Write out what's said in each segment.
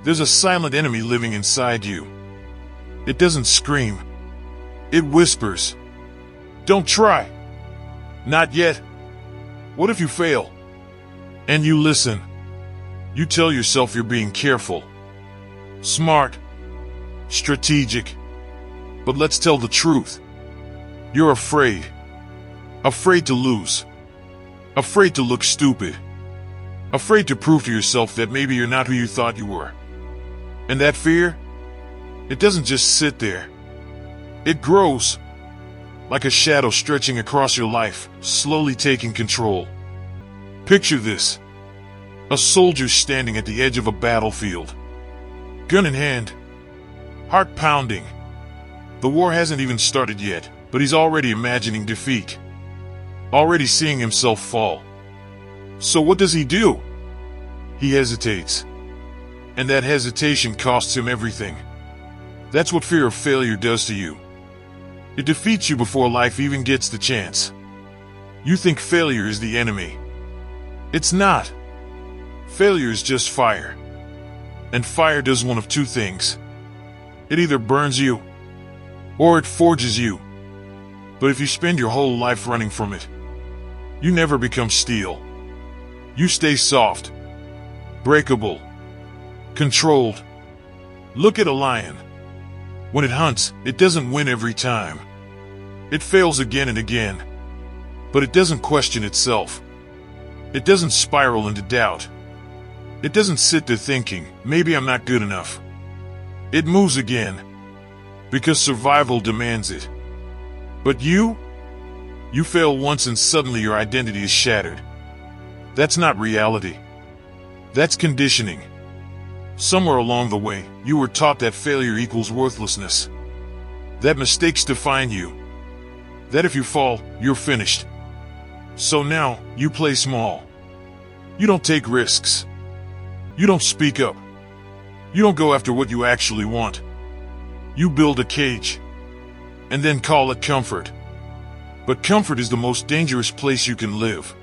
There's a silent enemy living inside you. It doesn't scream. It whispers. Don't try. Not yet. What if you fail? And you listen. You tell yourself you're being careful, smart, strategic. But let's tell the truth. You're afraid. Afraid to lose. Afraid to look stupid. Afraid to prove to yourself that maybe you're not who you thought you were. And that fear, it doesn't just sit there. It grows, like a shadow stretching across your life, slowly taking control. Picture this. A soldier standing at the edge of a battlefield. Gun in hand. Heart pounding. The war hasn't even started yet, but he's already imagining defeat. Already seeing himself fall. So what does he do? He hesitates. And that hesitation costs him everything. That's what fear of failure does to you. It defeats you before life even gets the chance. You think failure is the enemy. It's not. Failure is just fire. And fire does one of two things. It either burns you, or it forges you. But if you spend your whole life running from it, you never become steel. You stay soft, breakable, controlled. Look at a lion. When it hunts, it doesn't win every time. It fails again and again. But it doesn't question itself. It doesn't spiral into doubt. It doesn't sit there thinking, maybe I'm not good enough. It moves again, because survival demands it. But you fail once and suddenly your identity is shattered. That's not reality. That's conditioning. Somewhere along the way, you were taught that failure equals worthlessness. That mistakes define you. That if you fall, you're finished. So now, you play small. You don't take risks. You don't speak up. You don't go after what you actually want. You build a cage. And then call it comfort. But comfort is the most dangerous place you can live.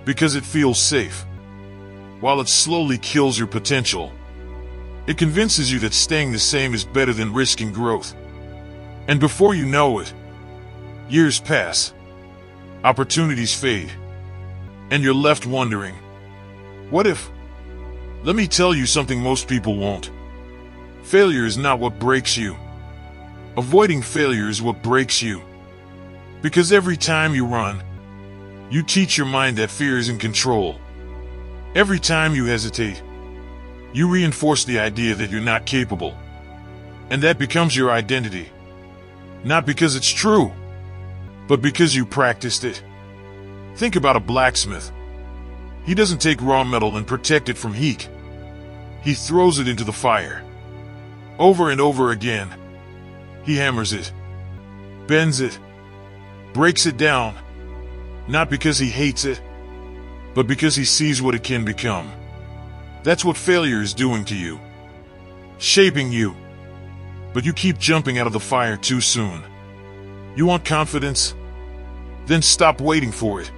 Because it feels safe. While it slowly kills your potential. It convinces you that staying the same is better than risking growth. And before you know it, years pass. Opportunities fade. And you're left wondering, what if? Let me tell you something most people won't. Failure is not what breaks you. Avoiding failure is what breaks you. Because every time you run, you teach your mind that fear is in control. Every time you hesitate, you reinforce the idea that you're not capable. And that becomes your identity. Not because it's true, but because you practiced it. Think about a blacksmith. He doesn't take raw metal and protect it from heat. He throws it into the fire. Over and over again. He hammers it, bends it, breaks it down. Not because he hates it, but because he sees what it can become. That's what failure is doing to you. Shaping you. But you keep jumping out of the fire too soon. You want confidence? Then stop waiting for it.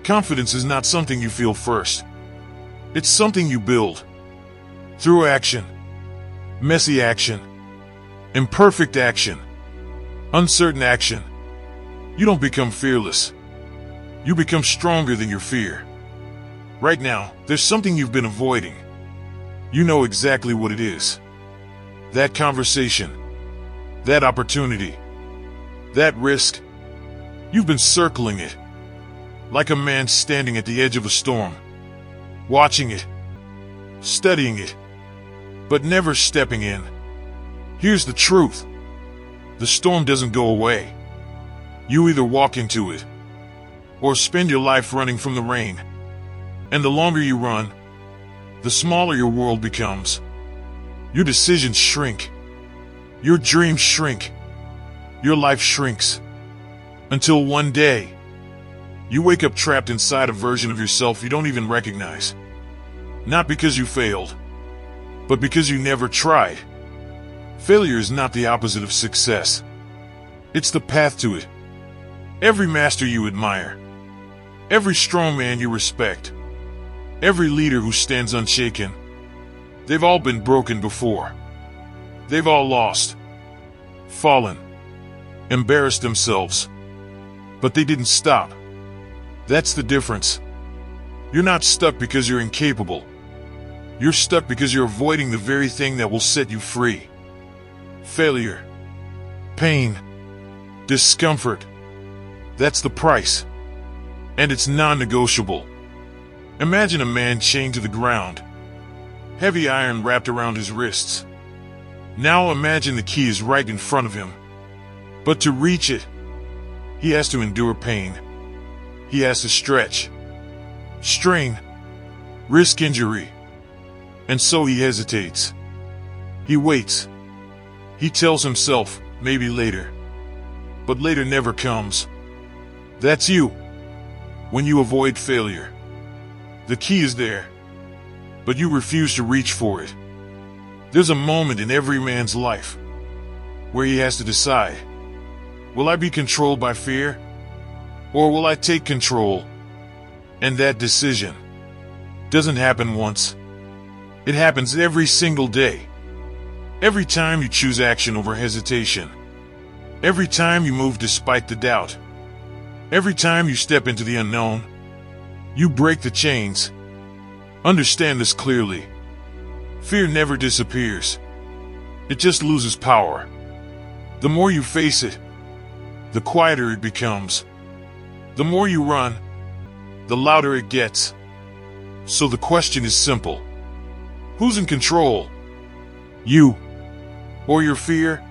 Confidence is not something you feel first. It's something you build. Through action. Messy action. Imperfect action. Uncertain action. You don't become fearless. You become stronger than your fear. Right now, there's something you've been avoiding. You know exactly what it is. That conversation. That opportunity. That risk. You've been circling it. Like a man standing at the edge of a storm. Watching it. Studying it. But never stepping in. Here's the truth. The storm doesn't go away. You either walk into it, or spend your life running from the rain. And the longer you run, the smaller your world becomes. Your decisions shrink. Your dreams shrink. Your life shrinks. Until one day, you wake up trapped inside a version of yourself you don't even recognize. Not because you failed, but because you never tried. Failure is not the opposite of success. It's the path to it. Every master you admire, every strong man you respect, every leader who stands unshaken, They've all been broken before. They've all lost, fallen, embarrassed themselves. But they didn't stop. That's the difference. You're not stuck because you're incapable. You're stuck because you're avoiding the very thing that will set you free. Failure, pain, discomfort. That's the price. And it's non-negotiable. Imagine a man chained to the ground, heavy iron wrapped around his wrists. Now imagine the key is right in front of him. But to reach it, he has to endure pain. He has to stretch, strain, risk injury. And so he hesitates. He waits. He tells himself, maybe later. But later never comes. That's you. When you avoid failure, the key is there, but you refuse to reach for it. There's a moment in every man's life where he has to decide, will I be controlled by fear, or will I take control? And that decision doesn't happen once. It happens every single day. Every time you choose action over hesitation. Every time you move despite the doubt. Every time you step into the unknown. You break the chains. Understand this clearly. Fear never disappears. It just loses power. The more you face it, the quieter it becomes. The more you run, the louder it gets. So the question is simple. Who's in control? You or your fear?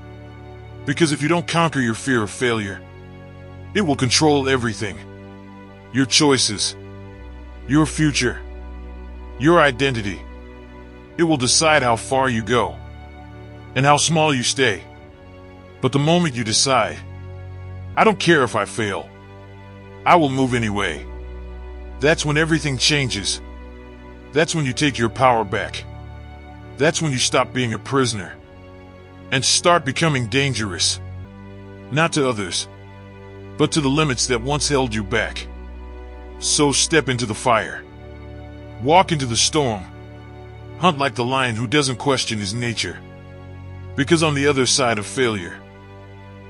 Because if you don't conquer your fear of failure, it will control everything. Your choices, your future, your identity. It will decide how far you go and how small you stay. But the moment you decide, I don't care if I fail, I will move anyway, that's when everything changes. That's when you take your power back. That's when you stop being a prisoner and start becoming dangerous. Not to others, but to the limits that once held you back. So step into the fire. Walk into the storm. Hunt like the lion who doesn't question his nature. Because on the other side of failure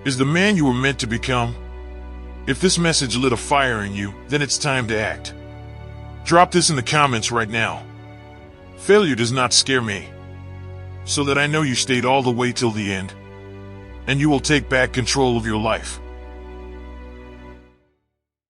is the man you were meant to become. If this message lit a fire in you, then it's time to act. Drop this in the comments right now. Failure does not scare me, so that I know you stayed all the way till the end, and you will take back control of your life.